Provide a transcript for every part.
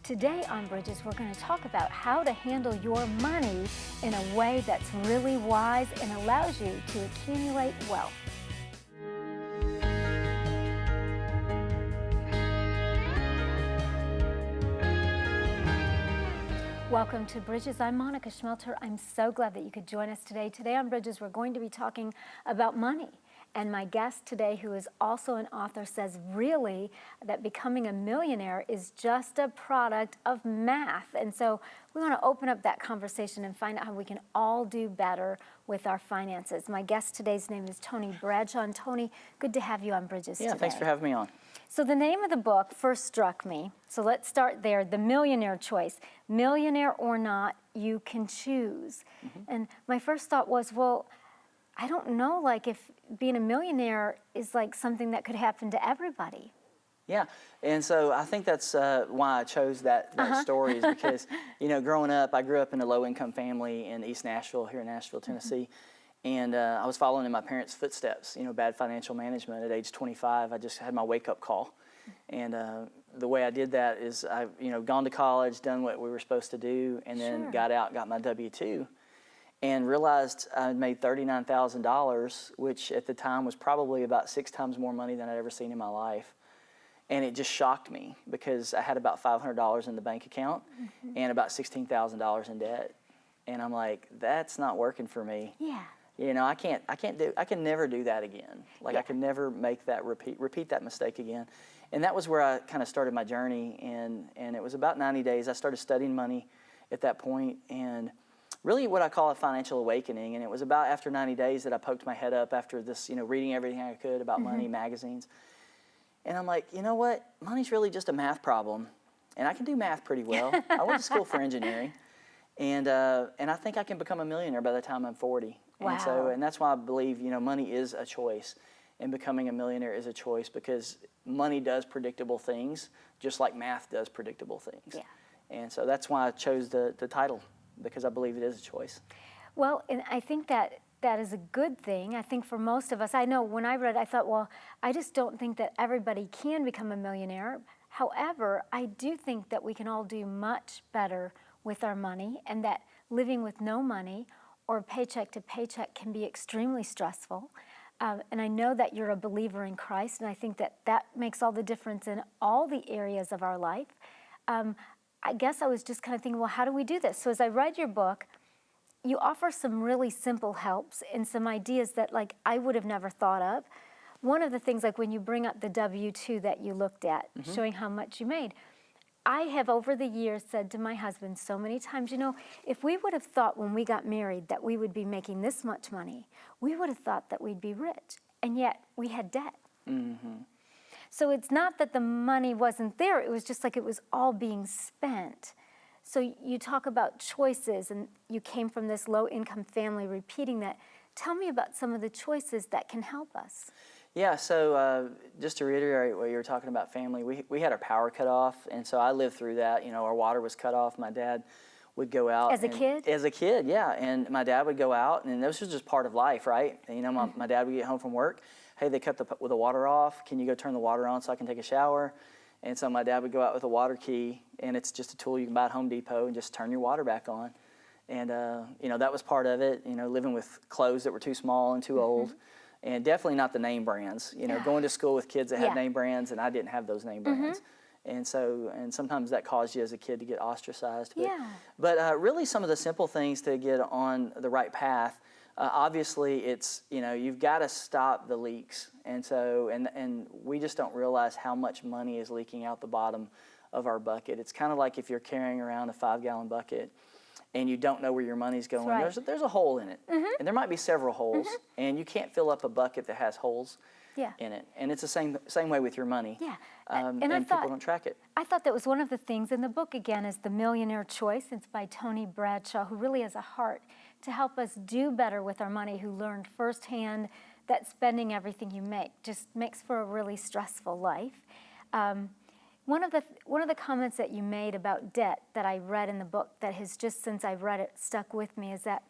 Today on Bridges, we're going to talk about how to handle your money in a way that's really wise and allows you to accumulate wealth. Welcome to Bridges. I'm Monica Schmelter. I'm so glad that you could join us today. Today on Bridges, we're going to be talking about money. And my guest today, who is also an author, says really that becoming a millionaire is just a product of math. And so we want to open up that conversation and find out how we can all do better with our finances. My guest today's name is Tony Bradshaw. And Tony, good to have you on Bridges today. Yeah, thanks for having me on. So the name of the book first struck me. So let's start there. The Millionaire Choice. Millionaire or not, you can choose. And my first thought was, well, I don't know, like if being a millionaire is like something that could happen to everybody. Yeah, and so I think that's why I chose that story is because, you know, growing up, I grew up in a low-income family in East Nashville, here in Nashville, Tennessee, and I was following in my parents' footsteps, you know, bad financial management. At age 25, I just had my wake-up call, and the way I did that is I, you know, gone to college, done what we were supposed to do, and then got out, got my W-2. And realized I made $39,000, which at the time was probably about 6 times more money than I'd ever seen in my life. And it just shocked me because I had about $500 in the bank account and about $16,000 in debt. And I'm like, that's not working for me. Yeah. You know, I can never do that again. Like I can never make that repeat that mistake again. And that was where I kind of started my journey. And it was about 90 days. I started studying money at that point, and really what I call a financial awakening. And it was about after 90 days that I poked my head up after this, you know, reading everything I could about money, magazines. And I'm like, you know what? Money's really just a math problem. And I can do math pretty well. I went to school for engineering. And I think I can become a millionaire by the time I'm 40. Wow. And that's why I believe, you know, money is a choice. And becoming a millionaire is a choice because money does predictable things, just like math does predictable things. Yeah. And so that's why I chose the title, because I believe it is a choice. Well, and I think that is a good thing. I think for most of us, I know when I read it, I thought, well, I just don't think that everybody can become a millionaire. However, I do think that we can all do much better with our money, and that living with no money or paycheck to paycheck can be extremely stressful. And I know that you're a believer in Christ, and I think that that makes all the difference in all the areas of our life. I guess I was just kind of thinking, well, how do we do this? So as I read your book, you offer some really simple helps and some ideas that like I would have never thought of. One of the things, like when you bring up the W-2 that you looked at, showing how much you made, I have over the years said to my husband so many times, you know, if we would have thought when we got married that we would be making this much money, we would have thought that we'd be rich, and yet we had debt. So it's not that the money wasn't there, it was just like it was all being spent. So you talk about choices, and you came from this low-income family, repeating that. Tell me about some of the choices that can help us. Yeah, so just to reiterate what you were talking about family, we had our power cut off, and so I lived through that. You know, our water was cut off. My dad would go out. As a kid? As a kid, yeah. And my dad would go out, and this was just part of life, right? And, you know, my dad would get home from work. Hey, they cut the water off. Can you go turn the water on so I can take a shower? And so my dad would go out with a water key, and it's just a tool you can buy at Home Depot and just turn your water back on. And, you know, that was part of it, you know, living with clothes that were too small and too old. And definitely not the name brands, you know, going to school with kids that had name brands, and I didn't have those name brands. And so, and sometimes that caused you as a kid to get ostracized. But really some of the simple things to get on the right path, obviously it's, you know, you've got to stop the leaks. And so, and we just don't realize how much money is leaking out the bottom of our bucket. It's kind of like if you're carrying around a 5-gallon bucket and you don't know where your money's going. There's a hole in it, and there might be several holes, and you can't fill up a bucket that has holes in it. And it's the same way with your money. And people don't track it. I thought that was one of the things in the book, again, is The Millionaire Choice. It's by Tony Bradshaw, who really has a heart to help us do better with our money, who learned firsthand that spending everything you make just makes for a really stressful life. One of the comments that you made about debt that I read in the book that has just, since I've read it, stuck with me is that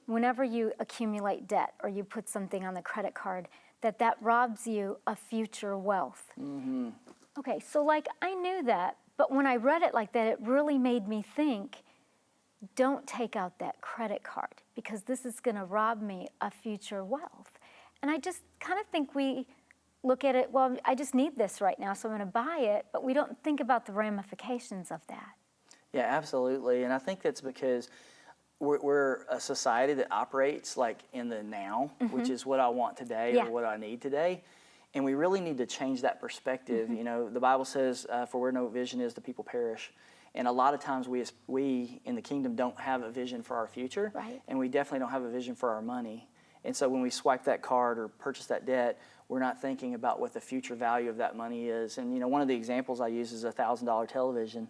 whenever you accumulate debt or you put something on the credit card, that robs you of future wealth. Okay, so like I knew that, But when I read it like that, it really made me think, don't take out that credit card because this is going to rob me of future wealth. And I just kind of think we look at it, well, I just need this right now, so I'm going to buy it, but we don't think about the ramifications of that. Yeah, absolutely. And I think that's because we're a society that operates like in the now, which is what I want today or what I need today. And we really need to change that perspective. You know, the Bible says, for where no vision is, the people perish. And a lot of times we in the kingdom don't have a vision for our future. Right. And we definitely don't have a vision for our money. And so when we swipe that card or purchase that debt, we're not thinking about what the future value of that money is. And, you know, one of the examples I use is a $1,000 television.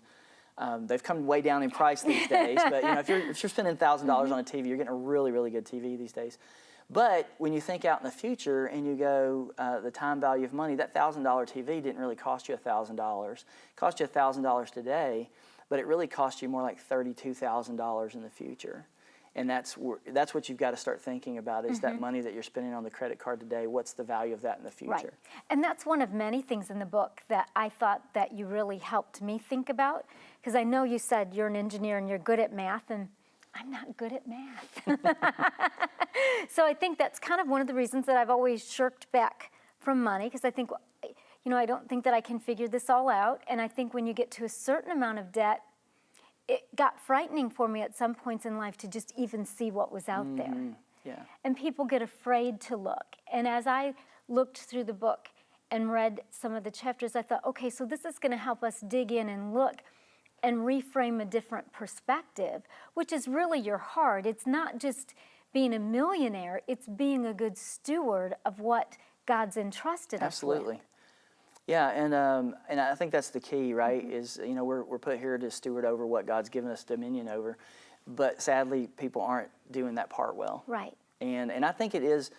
They've come way down in price these days, but, you know, if you're spending $1,000 on a TV, you're getting a really, really good TV these days. But when you think out in the future and you go, the time value of money, that $1,000 TV didn't really cost you $1,000. It cost you $1,000 today, but it really cost you more like $32,000 in the future. And that's what you've got to start thinking about is that money that you're spending on the credit card today, what's the value of that in the future? Right. And that's one of many things in the book that I thought that you really helped me think about, because I know you said you're an engineer and you're good at math, and I'm not good at math. So I think that's kind of one of the reasons that I've always shirked back from money, because I think, you know, I don't think that I can figure this all out. And I think when you get to a certain amount of debt, it got frightening for me at some points in life to just even see what was out there. Yeah. And people get afraid to look. And as I looked through the book and read some of the chapters, I thought, okay, so this is going to help us dig in and look and reframe a different perspective, which is really your heart. It's not just being a millionaire, it's being a good steward of what God's entrusted us with. Absolutely. Yeah, and I think that's the key, right? Is, you know, we're put here to steward over what God's given us dominion over, but sadly, people aren't doing that part well. Right. And I think it is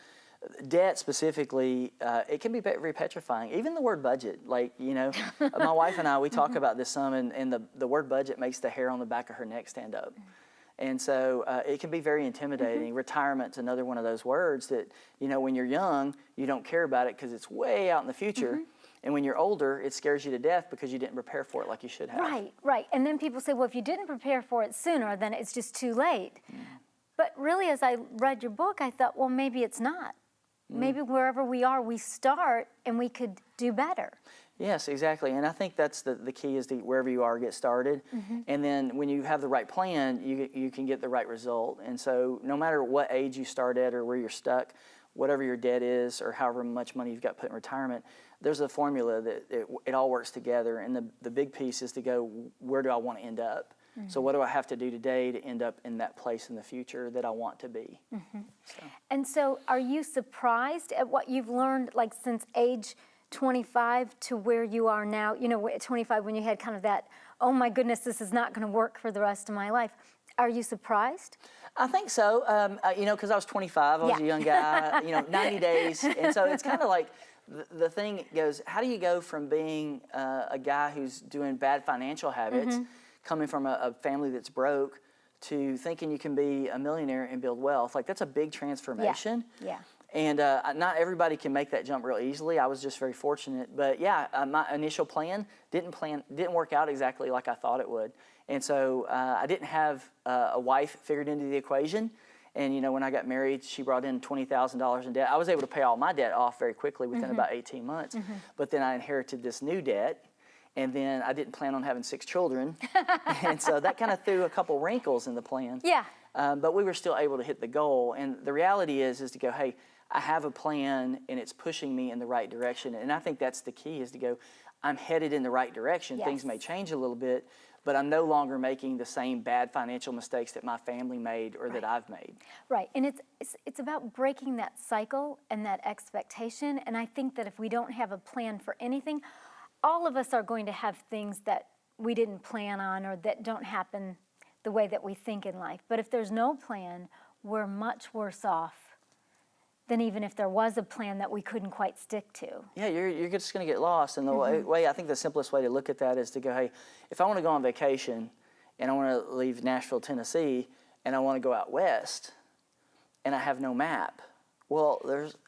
debt specifically. It can be very petrifying. Even the word budget, like, you know, my wife and I, we talk about this some, and the word budget makes the hair on the back of her neck stand up. And so it can be very intimidating. Retirement's another one of those words that, you know, when you're young, you don't care about it because it's way out in the future. And when you're older, it scares you to death because you didn't prepare for it like you should have. Right, right. And then people say, well, if you didn't prepare for it sooner, then it's just too late. But really, as I read your book, I thought, well, maybe it's not. Maybe wherever we are, we start and we could do better. Yes, exactly. And I think that's the key is to wherever you are, get started. And then when you have the right plan, you can get the right result. And so no matter what age you start at or where you're stuck, whatever your debt is or however much money you've got put in retirement, there's a formula that it all works together. And the big piece is to go, where do I want to end up? So what do I have to do today to end up in that place in the future that I want to be? So. And so are you surprised at what you've learned, like since age 25 to where you are now? You know, at 25 when you had kind of that, oh my goodness, this is not going to work for the rest of my life. Are you surprised? I think so. You know, because I was 25, I was a young guy, you know, 90 days. And so it's kind of like the thing goes, how do you go from being a guy who's doing bad financial habits, coming from a family that's broke, to thinking you can be a millionaire and build wealth? Like, that's a big transformation. Yeah. And not everybody can make that jump real easily. I was just very fortunate. But yeah, my initial plan didn't work out exactly like I thought it would. And so I didn't have a wife figured into the equation. And, you know, when I got married, she brought in $20,000 in debt. I was able to pay all my debt off very quickly within about 18 months. But then I inherited this new debt. And then I didn't plan on having 6 children. And so that kind of threw a couple wrinkles in the plan. Yeah. But we were still able to hit the goal. And the reality is to go, hey, I have a plan and it's pushing me in the right direction. And I think that's the key, is to go, I'm headed in the right direction. Yes. Things may change a little bit, but I'm no longer making the same bad financial mistakes that my family made or that I've made. Right, and it's about breaking that cycle and that expectation. And I think that if we don't have a plan for anything, all of us are going to have things that we didn't plan on or that don't happen the way that we think in life. But if there's no plan, we're much worse off than even if there was a plan that we couldn't quite stick to. Yeah, you're just going to get lost. And the way I think the simplest way to look at that is to go, hey, if I want to go on vacation and I want to leave Nashville, Tennessee, and I want to go out west and I have no map, well,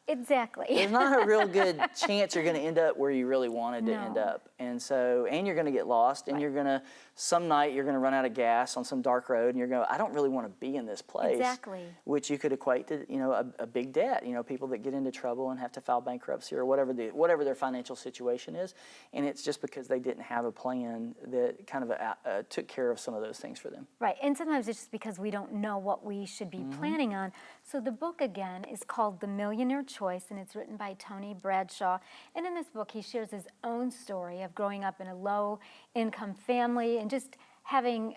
Exactly. There's not a real good chance you're going to end up where you really wanted to end No. up. And so, and you're going to get lost, and Right. you're going to, some night you're going to run out of gas on some dark road, and you're going, I don't really want to be in this place. Exactly. Which you could equate to, you know, a big debt. You know, people that get into trouble and have to file bankruptcy or whatever their financial situation is, and it's just because they didn't have a plan that kind of took care of some of those things for them. Right, and sometimes it's just because we don't know what we should be planning on. So the book, again, is called The Millionaire Choice, and it's written by Tony Bradshaw. And in this book, he shares his own story of growing up in a low-income family and just having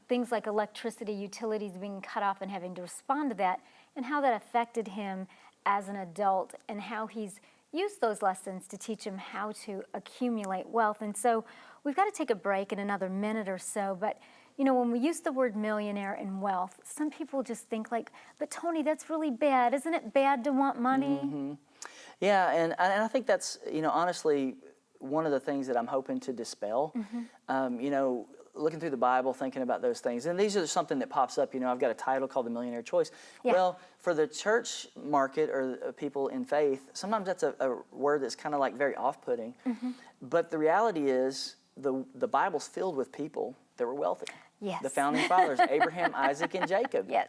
things like electricity, utilities being cut off and having to respond to that, and how that affected him as an adult, and how he's used those lessons to teach him how to accumulate wealth. And so we've got to take a break in another minute or so, but you know, when we use the word millionaire and wealth, some people just think like, but Tony, that's really bad. Isn't it bad to want money? Yeah, and I think that's, you know, honestly, one of the things that I'm hoping to dispel. You know, looking through the Bible, thinking about those things, and these are something that pops up. You know, I've got a title called The Millionaire Choice. Yeah. Well, for the church market or people in faith, sometimes that's a word that's kind of like very off-putting. But the reality is, the Bible's filled with people that were wealthy. Yes. The founding fathers, Abraham, Isaac, and Jacob. Yes.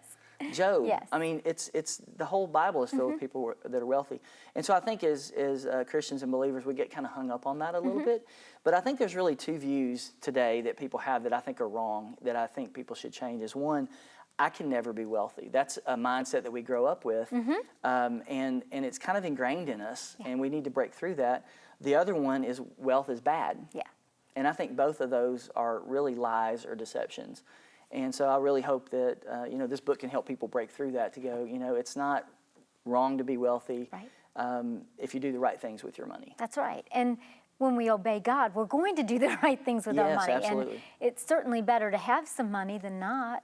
Job. Yes. I mean, it's the whole Bible is filled with people that are wealthy. And so I think as Christians and believers, we get kind of hung up on that a little bit. But I think there's really two views today that people have that I think are wrong, that I think people should change. Is one, I can never be wealthy. That's a mindset that we grow up with, and it's kind of ingrained in us, and we need to break through that. The other one is wealth is bad. Yeah. And I think both of those are really lies or deceptions. And so I really hope that, you know, this book can help people break through that to go, you know, it's not wrong to be wealthy if you do the right things with your money. That's right. And when we obey God, we're going to do the right things with our Yes, money. absolutely. And it's certainly better to have some money than not.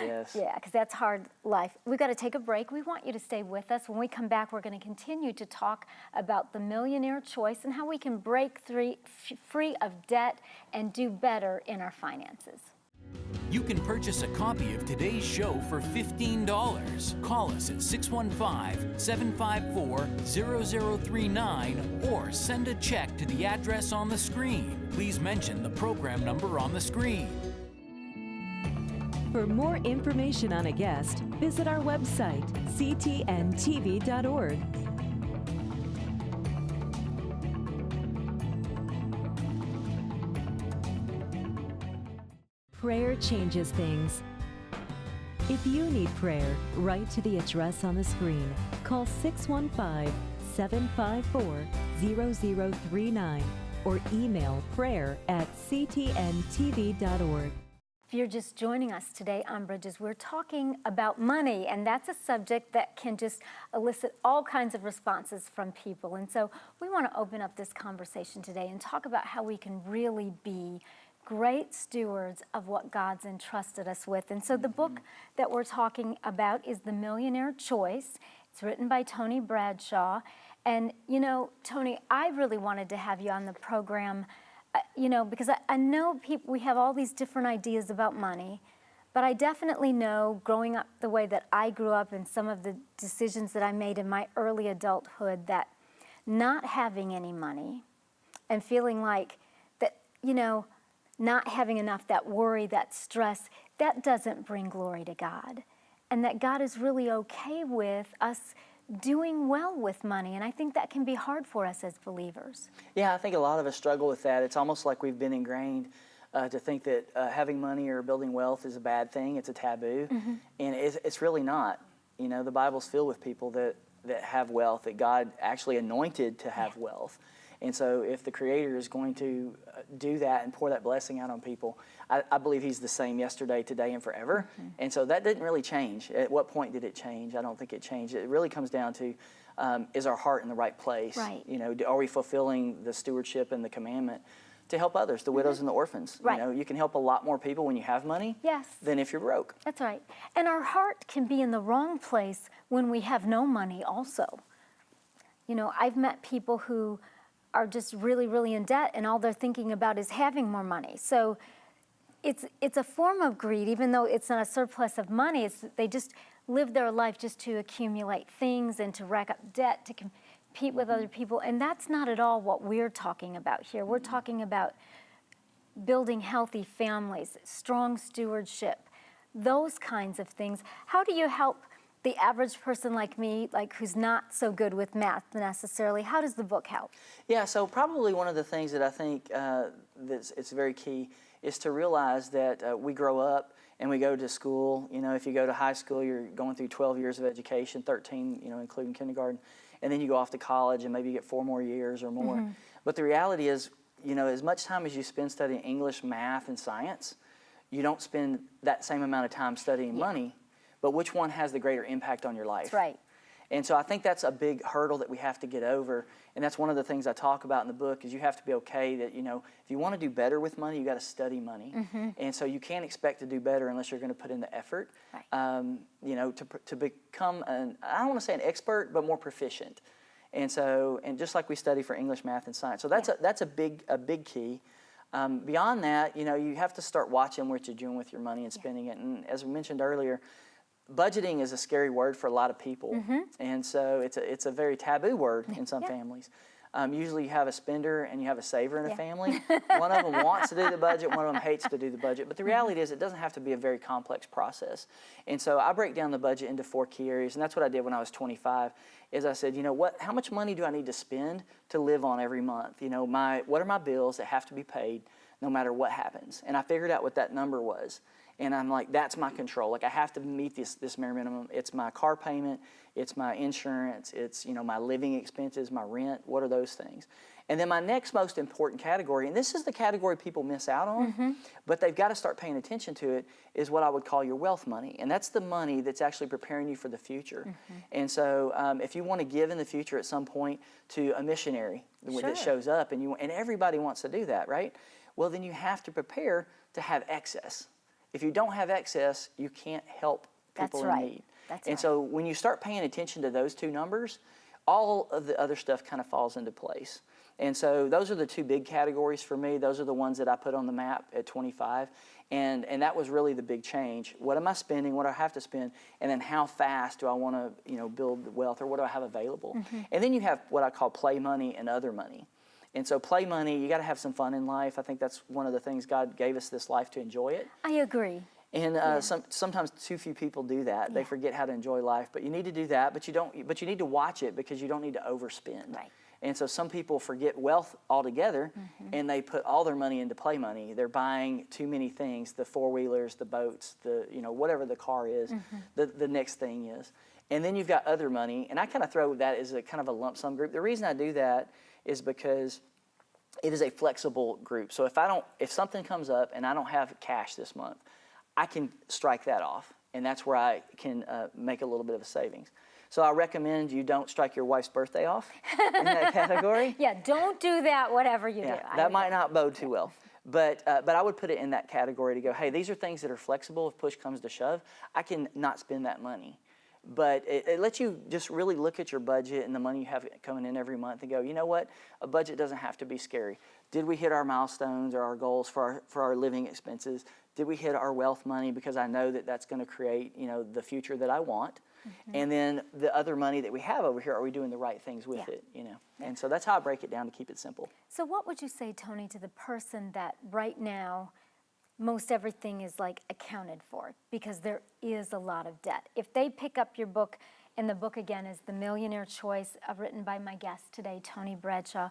Yes. Yeah, because that's hard life. We've got to take a break. We want you to stay with us. When we come back, we're going to continue to talk about the millionaire choice and how we can break free of debt and do better in our finances. You can purchase a copy of today's show for $15. Call us at 615-754-0039 or send a check to the address on the screen. Please mention the program number on the screen. For more information on a guest, visit our website, ctntv.org. Prayer changes things. If you need prayer, write to the address on the screen. Call 615-754-0039 or email prayer@ctntv.org. If you're just joining us today on Bridges, we're talking about money, and that's a subject that can just elicit all kinds of responses from people. And so we want to open up this conversation today and talk about how we can really be great stewards of what God's entrusted us with. And so the book that we're talking about is The Millionaire Choice. It's written by Tony Bradshaw. And, you know, Tony, I really wanted to have you on the program, you know, because I know we have all these different ideas about money, but I definitely know, growing up the way that I grew up and some of the decisions that I made in my early adulthood, that not having any money and feeling like that, you know, not having enough, that worry, that stress, that doesn't bring glory to God. And that God is really okay with us doing well with money. And I think that can be hard for us as believers. Yeah, I think a lot of us struggle with that. It's almost like we've been ingrained to think that having money or building wealth is a bad thing. It's a taboo. And it's really not. You know, the Bible's filled with people that have wealth, that God actually anointed to have wealth. And so if the Creator is going to do that and pour that blessing out on people, I believe He's the same yesterday, today, and forever. And so that didn't really change. At what point did it change? I don't think it changed. It really comes down to, is our heart in the right place? Right. You know, are we fulfilling the stewardship and the commandment to help others, the widows and the orphans? Right. You know, you can help a lot more people when you have money than if you're broke. That's right. And our heart can be in the wrong place when we have no money also. You know, I've met people who are just really, really in debt, and all they're thinking about is having more money. So it's a form of greed, even though it's not a surplus of money. They just live their life just to accumulate things and to rack up debt to compete with other people, and that's not at all what we're talking about here. We're talking about building healthy families, strong stewardship, those kinds of things. How do you help the average person like me, like who's not so good with math necessarily? How does the book help? Yeah, so probably one of the things that I think it's very key is to realize that we grow up and we go to school. You know, if you go to high school, you're going through 12 years of education, 13, you know, including kindergarten, and then you go off to college and maybe you get 4 more years or more. But the reality is, you know, as much time as you spend studying English, math, and science, you don't spend that same amount of time studying money, but which one has the greater impact on your life? That's right. And so I think that's a big hurdle that we have to get over, and that's one of the things I talk about in the book is you have to be okay that, you know, if you want to do better with money, you got to study money. And so you can't expect to do better unless you're going to put in the effort, you know, to become I don't want to say an expert, but more proficient. And so, and just like we study for English, math, and science. So that's a big key. Beyond that, you know, you have to start watching what you're doing with your money and spending it. And as we mentioned earlier, budgeting is a scary word for a lot of people, and so it's a very taboo word in some families. Usually you have a spender and you have a saver in a family. One of them wants to do the budget, one of them hates to do the budget. But the reality is it doesn't have to be a very complex process. And so I break down the budget into 4 key areas, and that's what I did when I was 25, is I said, you know, how much money do I need to spend to live on every month? You know, what are my bills that have to be paid no matter what happens? And I figured out what that number was. And I'm like, that's my control. Like, I have to meet this bare minimum. It's my car payment, it's my insurance, it's, you know, my living expenses, my rent. What are those things? And then my next most important category, and this is the category people miss out on, but they've got to start paying attention to it, is what I would call your wealth money. And that's the money that's actually preparing you for the future. And so if you want to give in the future at some point to a missionary that shows up, and everybody wants to do that, right? Well, then you have to prepare to have excess. If you don't have excess, you can't help people in need. And so when you start paying attention to those 2 numbers, all of the other stuff kind of falls into place. And so those are the 2 big categories for me. Those are the ones that I put on the map at 25. And that was really the big change. What am I spending? What do I have to spend? And then how fast do I want to, you know, build wealth, or what do I have available? And then you have what I call play money and other money. And so play money, you got to have some fun in life. I think that's one of the things God gave us this life to enjoy it. I agree. And sometimes too few people do that. They forget how to enjoy life. But you need to do that. But you need to watch it, because you don't need to overspend. Right. And so some people forget wealth altogether, and they put all their money into play money. They're buying too many things: the 4-wheelers, the boats, whatever the car is, the next thing is. And then you've got other money, and I kind of throw that as a kind of a lump sum group. The reason I do that is because it is a flexible group. So if something comes up and I don't have cash this month, I can strike that off, and that's where I can make a little bit of a savings. So I recommend you don't strike your wife's birthday off in that category. Yeah, don't do that, whatever you do. That might not bode too well. But I would put it in that category to go, hey, these are things that are flexible. If push comes to shove, I can not spend that money. But it lets you just really look at your budget and the money you have coming in every month and go, you know what? A budget doesn't have to be scary. Did we hit our milestones or our goals for our living expenses? Did we hit our wealth money? Because I know that that's going to create, you know, the future that I want. And then the other money that we have over here, are we doing the right things with it, you know? And so that's how I break it down to keep it simple. So what would you say, Tony, to the person that right now most everything is like accounted for, because there is a lot of debt? If they pick up your book, and the book again is The Millionaires Choice, written by my guest today, Tony Bradshaw,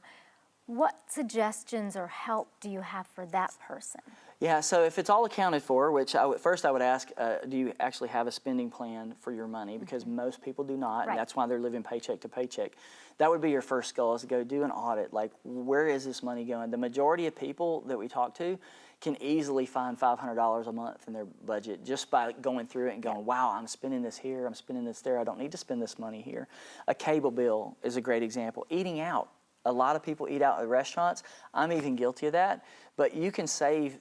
what suggestions or help do you have for that person? Yeah, so if it's all accounted for, which first I would ask, do you actually have a spending plan for your money? Because most people do not, and that's why they're living paycheck to paycheck. That would be your first goal, is to go do an audit. Like, where is this money going? The majority of people that we talk to can easily find $500 a month in their budget just by going through it and going, wow, I'm spending this here, I'm spending this there, I don't need to spend this money here. A cable bill is a great example. Eating out. A lot of people eat out at restaurants. I'm even guilty of that. But you can save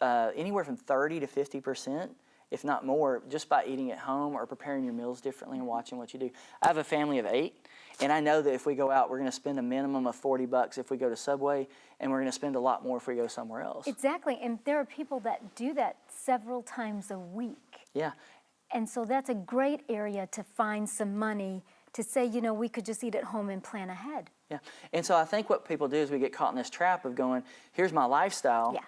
anywhere from 30 to 50%, if not more, just by eating at home or preparing your meals differently and watching what you do. I have a family of 8, and I know that if we go out, we're going to spend a minimum of $40 if we go to Subway, and we're going to spend a lot more if we go somewhere else. Exactly, and there are people that do that several times a week. Yeah. And so that's a great area to find some money to say, you know, we could just eat at home and plan ahead. Yeah. And so I think what people do is we get caught in this trap of going, here's my lifestyle. Yeah.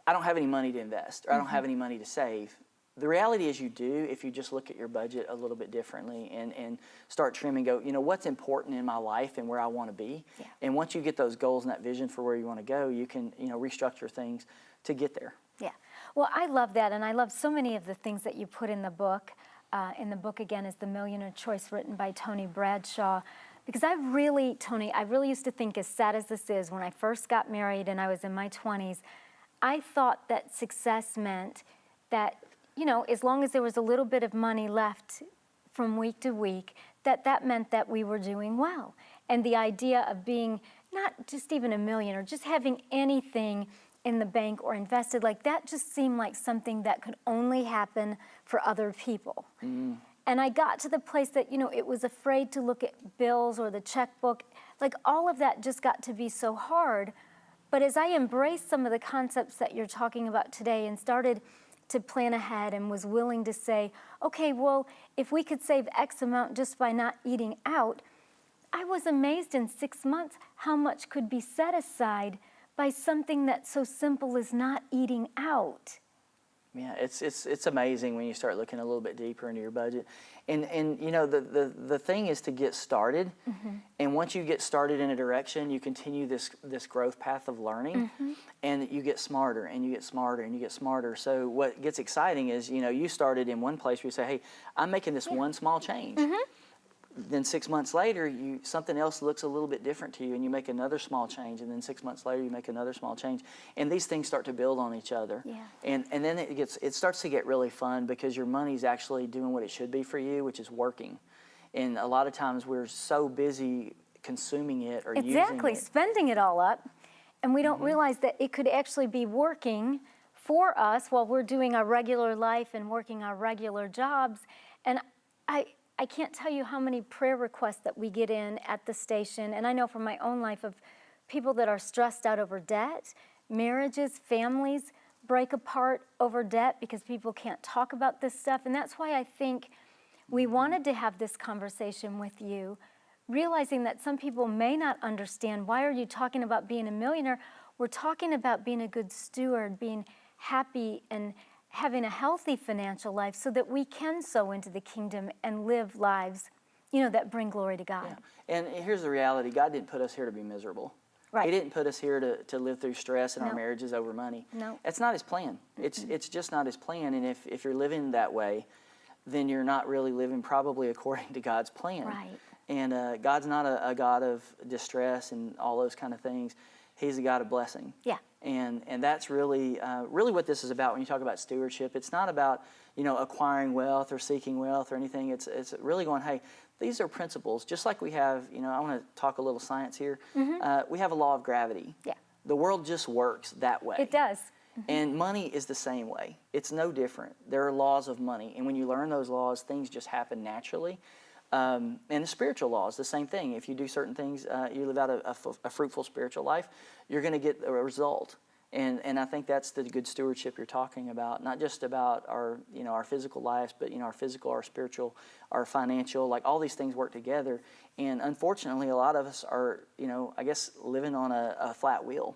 I don't have any money to invest, or I don't have any money to save. The reality is you do if you just look at your budget a little bit differently and start trimming, go, you know, what's important in my life and where I want to be. Yeah. And once you get those goals and that vision for where you want to go, you can, you know, restructure things to get there. Yeah. Well, I love that, and I love so many of the things that you put in the book. In the book, again, is The Millionaires Choice, written by Tony Bradshaw. Because Tony, I really used to think, as sad as this is, when I first got married and I was in my 20s, I thought that success meant that, you know, as long as there was a little bit of money left from week to week, that meant that we were doing well. And the idea of being not just even a millionaire, just having anything in the bank or invested, like that just seemed like something that could only happen for other people. Mm. And I got to the place that, you know, it was afraid to look at bills or the checkbook. Like all of that just got to be so hard. But as I embraced some of the concepts that you're talking about today and started to plan ahead and was willing to say, okay, well, if we could save X amount just by not eating out, I was amazed in 6 months how much could be set aside by something that's so simple as not eating out. Yeah, it's amazing when you start looking a little bit deeper into your budget. And you know, the thing is to get started. Mm-hmm. And once you get started in a direction, you continue this growth path of learning. Mm-hmm. And you get smarter and you get smarter and you get smarter. So what gets exciting is, you know, you started in one place where you say, hey, I'm making this one small change. Mm-hmm. Then 6 months later, something else looks a little bit different to you, and you make another small change. And then 6 months later, you make another small change, and these things start to build on each other. Yeah. And then it starts to get really fun because your money's actually doing what it should be for you, which is working. And a lot of times we're so busy consuming it or using it, spending it all up, and we don't realize that it could actually be working for us while we're doing our regular life and working our regular jobs. And I can't tell you how many prayer requests that we get in at the station, and I know from my own life of people that are stressed out over debt, marriages, families break apart over debt because people can't talk about this stuff. And that's why I think we wanted to have this conversation with you, realizing that some people may not understand, why are you talking about being a millionaire? We're talking about being a good steward, being happy and having a healthy financial life so that we can sow into the kingdom and live lives, you know, that bring glory to God. Yeah. And here's the reality. God didn't put us here to be miserable. Right. He didn't put us here to live through stress in our marriages over money. No. That's not His plan. It's just not His plan. And if you're living that way, then you're not really living probably according to God's plan. Right. And God's not a God of distress and all those kind of things. He's a God of blessing. Yeah. And that's really what this is about when you talk about stewardship. It's not about, you know, acquiring wealth or seeking wealth or anything. It's really going, hey, these are principles. Just like we have, you know, I want to talk a little science here. Mm-hmm. We have a law of gravity. Yeah. The world just works that way. It does. Mm-hmm. And money is the same way. It's no different. There are laws of money. And when you learn those laws, things just happen naturally. And the spiritual law is the same thing. If you do certain things, you live out a fruitful spiritual life, you're going to get a result. And I think that's the good stewardship you're talking about, not just about our physical lives, but, you know, our physical, our spiritual, our financial, like all these things work together. And unfortunately, a lot of us are, you know, I guess living on a flat wheel.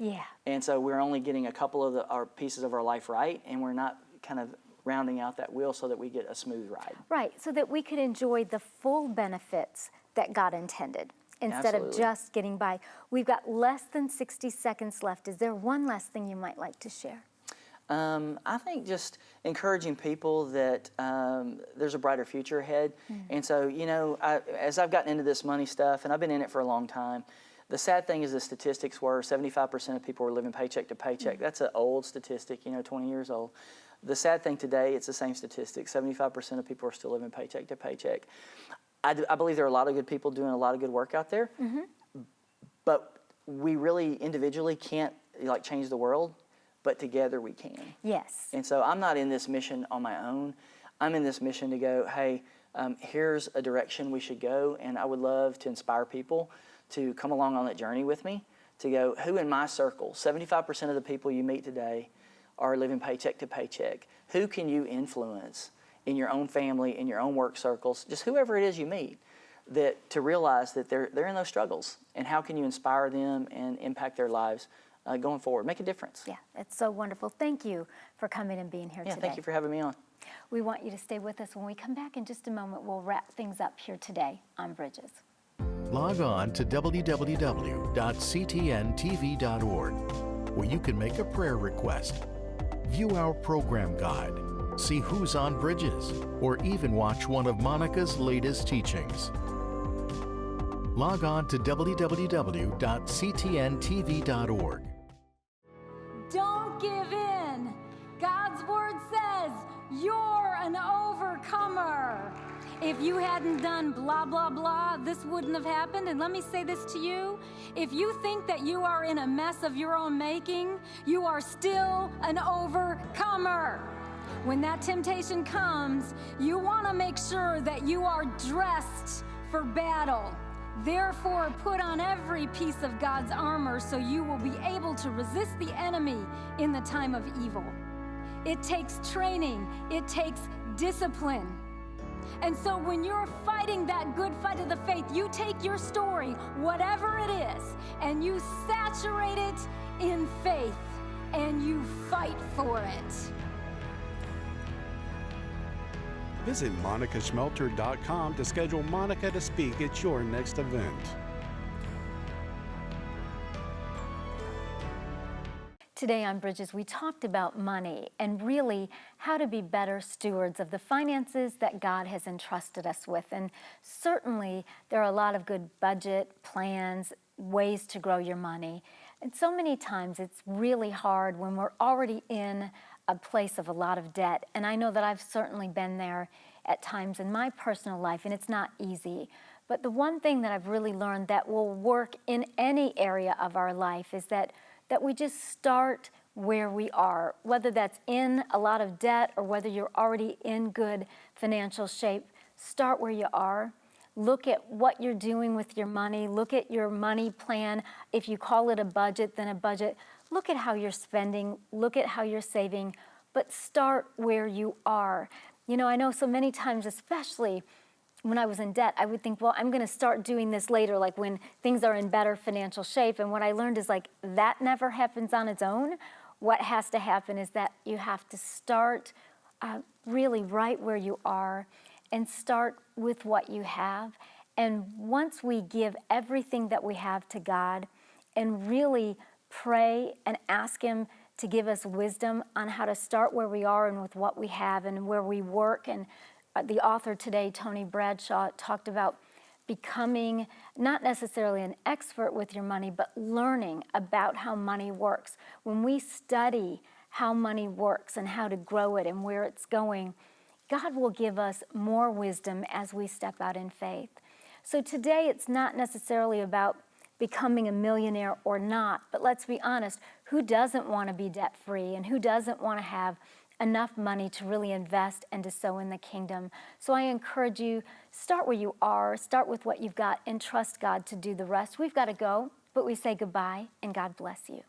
Yeah. And so we're only getting a couple of our pieces of our life right, and we're not kind of rounding out that wheel so that we get a smooth ride. Right, so that we could enjoy the full benefits that God intended instead Absolutely. of just getting by. We've got less than 60 seconds left. Is there one last thing you might like to share? I think just encouraging people that there's a brighter future ahead. And so, you know, as I've gotten into this money stuff, and I've been in it for a long time, the sad thing is the statistics were 75% of people were living paycheck to paycheck. That's an old statistic, you know, 20 years old. The sad thing today, it's the same statistic. 75% of people are still living paycheck to paycheck. I believe there are a lot of good people doing a lot of good work out there, but we really individually can't, like, change the world. but together we can. Yes. And so I'm not in this mission on my own. I'm in this mission to go, hey, here's a direction we should go, and I would love to inspire people to come along on that journey with me, to go, who in my circle, 75% of the people you meet today are living paycheck to paycheck. Who can you influence in your own family, in your own work circles, just whoever it is you meet, that to realize that they're in those struggles, and how can you inspire them and impact their lives going forward, make a difference. Yeah, it's so wonderful. Thank you for coming and being here today. Thank you for having me on. We want you to stay with us. When we come back in just a moment, we'll wrap things up here today on Bridges. Log on to www.ctntv.org, where you can make a prayer request, view our program guide, see who's on Bridges, or even watch one of Monica's latest teachings. Log on to www.ctntv.org. Don't give in. God's word says you're an overcomer. If you hadn't done blah, blah, blah, this wouldn't have happened. And let me say this to you. If you think that you are in a mess of your own making, you are still an overcomer. When that temptation comes, you want to make sure that you are dressed for battle. Therefore, put on every piece of God's armor so you will be able to resist the enemy in the time of evil. It takes training. It takes discipline. And so when you're fighting that good fight of the faith, you take your story, whatever it is, and you saturate it in faith, and you fight for it. Visit monicaschmelter.com to schedule Monica to speak at your next event. Today on Bridges, we talked about money and really how to be better stewards of the finances that God has entrusted us with. And certainly there are a lot of good budget plans, ways to grow your money. And so many times it's really hard when we're already in a place of a lot of debt. And I know that I've certainly been there at times in my personal life, and it's not easy. But the one thing that I've really learned that will work in any area of our life is that we just start where we are, whether that's in a lot of debt or whether you're already in good financial shape. Start where you are. Look at what you're doing with your money. Look at your money plan. If you call it a budget, then a budget. Look at how you're spending. Look at how you're saving. But start where you are. You know, I know so many times, especially when I was in debt, I would think, well, I'm going to start doing this later, like when things are in better financial shape. And what I learned is like that never happens on its own. What has to happen is that you have to start really right where you are and start with what you have. And once we give everything that we have to God and really pray and ask Him to give us wisdom on how to start where we are and with what we have and where we work. And the author today, Tony Bradshaw, talked about becoming not necessarily an expert with your money, but learning about how money works. When we study how money works and how to grow it and where it's going, God will give us more wisdom as we step out in faith. So today it's not necessarily about becoming a millionaire or not, but let's be honest, who doesn't want to be debt-free and who doesn't want to have enough money to really invest and to sow in the kingdom? So I encourage you, start where you are, start with what you've got, and trust God to do the rest. We've got to go, but we say goodbye, and God bless you.